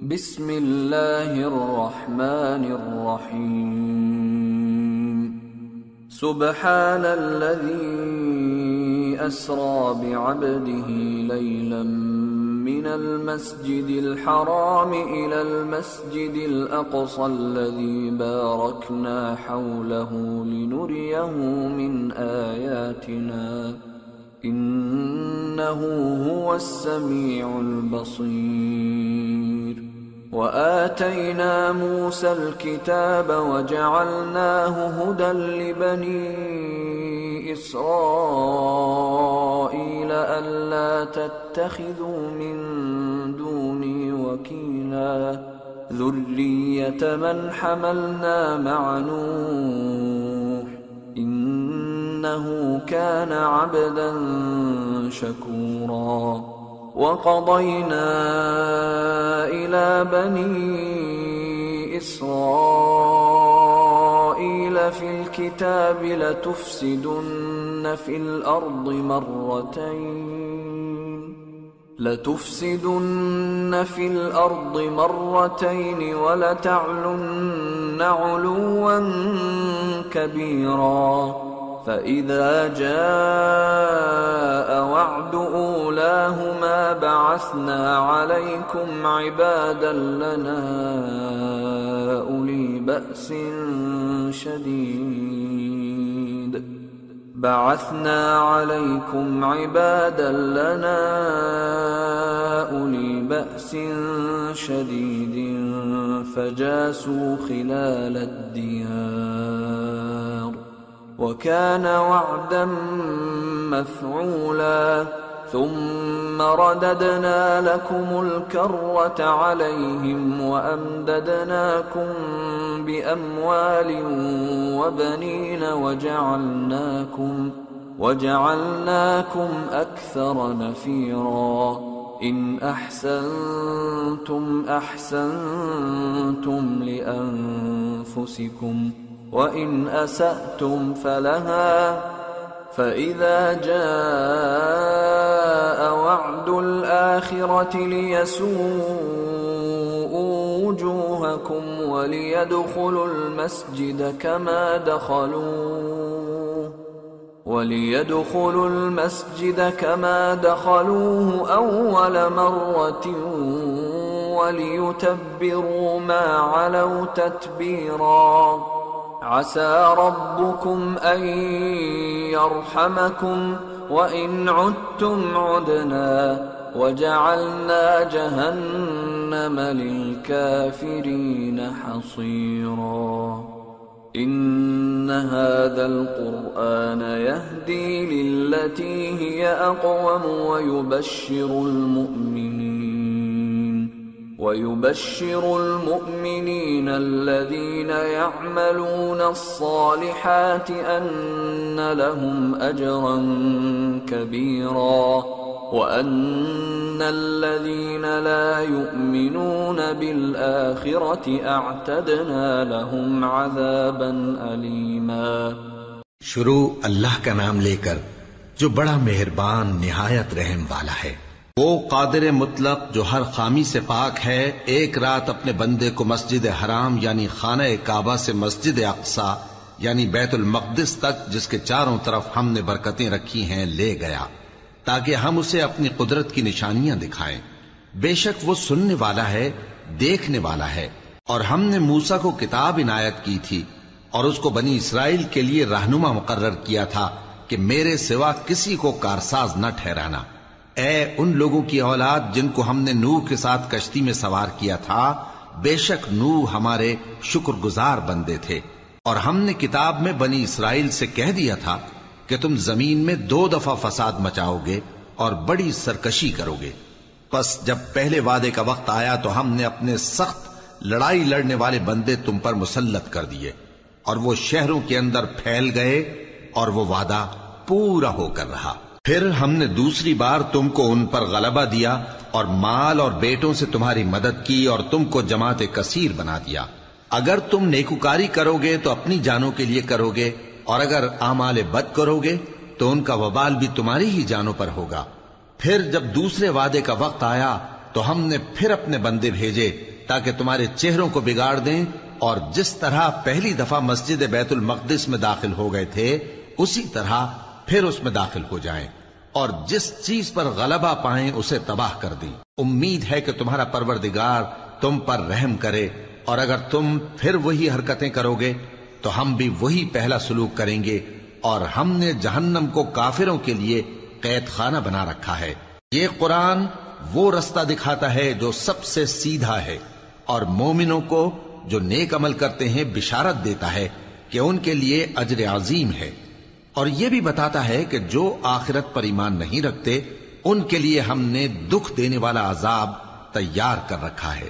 بسم اللہ الرحمن الرحیم سبحان الذی اسری بعبده لیلا من المسجد الحرام الى المسجد الاقصى الذي باركنا حوله لنريه من آياتنا إنه هو السميع البصير وآتينا موسى الكتاب وجعلناه هدى لبني إسرائيل ألا تتخذوا من دوني وكيلا ذرية من حملنا مع نوح إنه كان عبدا شكورا وقضينا إلى بني إسرائيل في الكتاب لتفسدن في الأرض مرتين ولتعلن علوا كبيرا فإذا جاء وعد أولاهما بعثنا عليكم عبادا لنا أولي بأس شديد فجاسوا خلال الديار وكان وعدا مفعولا ثم رددنا لكم الكرة عليهم وأمددناكم بأموال وبنين وجعلناكم أكثر نفيرا إن أحسنتم أحسنتم لأنفسكم وإن أسأتم فلها فإذا جاء وعد الآخرة ليسوءوا وجوهكم وليدخلوا المسجد كما دخلوه أول مرة وليتبروا ما علوا تتبيرا عسى ربكم أن يرحمكم وإن عدتم عدنا وجعلنا جهنم للكافرين حصيرا إن هذا القرآن يهدي للتي هي أقوم ويبشر المؤمنين الذين يعملون الصالحات أن لهم أجرا كبيرا وأن الذين لا يؤمنون بالآخرة أعتدنا لهم عذابا أليما. شروع اللہ کا نام لے کر جو بڑا مہربان نہایت رحم والا ہے. وہ قادر مطلق جو ہر خامی سے پاک ہے، ایک رات اپنے بندے کو مسجد حرام یعنی خانہ کعبہ سے مسجد اقصی یعنی بیت المقدس تک، جس کے چاروں طرف ہم نے برکتیں رکھی ہیں، لے گیا تاکہ ہم اسے اپنی قدرت کی نشانیاں دکھائیں. بے شک وہ سننے والا ہے، دیکھنے والا ہے. اور ہم نے موسیٰ کو کتاب عنایت کی تھی اور اس کو بنی اسرائیل کے لیے رہنما مقرر کیا تھا کہ میرے سوا کسی کو کارساز نہ ٹھہرانا. اے ان لوگوں کی اولاد جن کو ہم نے نوح کے ساتھ کشتی میں سوار کیا تھا، بے شک نوح ہمارے شکر گزار بندے تھے. اور ہم نے کتاب میں بنی اسرائیل سے کہہ دیا تھا کہ تم زمین میں 2 دفعہ فساد مچاؤ گے اور بڑی سرکشی کرو گے. پس جب پہلے وعدے کا وقت آیا تو ہم نے اپنے سخت لڑائی لڑنے والے بندے تم پر مسلط کر دیے اور وہ شہروں کے اندر پھیل گئے اور وہ وعدہ پورا ہو کر رہا. پھر ہم نے دوسری بار تم کو ان پر غلبہ دیا اور مال اور بیٹوں سے تمہاری مدد کی اور تم کو جماعت کثیر بنا دیا. اگر تم نیکوکاری کرو گے تو اپنی جانوں کے لیے کرو گے، اور اگر اعمال بد کرو گے تو ان کا وبال بھی تمہاری ہی جانوں پر ہوگا. پھر جب دوسرے وعدے کا وقت آیا تو ہم نے پھر اپنے بندے بھیجے تاکہ تمہارے چہروں کو بگاڑ دیں، اور جس طرح پہلی دفعہ مسجد بیت المقدس میں داخل ہو گئے تھے اسی طرح پھر اس میں داخل ہو جائیں، اور جس چیز پر غلبہ پائیں اسے تباہ کر دی۔ امید ہے کہ تمہارا پروردگار تم پر رحم کرے، اور اگر تم پھر وہی حرکتیں کرو گے تو ہم بھی وہی پہلا سلوک کریں گے، اور ہم نے جہنم کو کافروں کے لیے قید خانہ بنا رکھا ہے۔ یہ قرآن وہ رستہ دکھاتا ہے جو سب سے سیدھا ہے، اور مومنوں کو جو نیک عمل کرتے ہیں بشارت دیتا ہے کہ ان کے لیے اجر عظیم ہے، اور یہ بھی بتاتا ہے کہ جو آخرت پر ایمان نہیں رکھتے ان کے لیے ہم نے دکھ دینے والا عذاب تیار کر رکھا ہے۔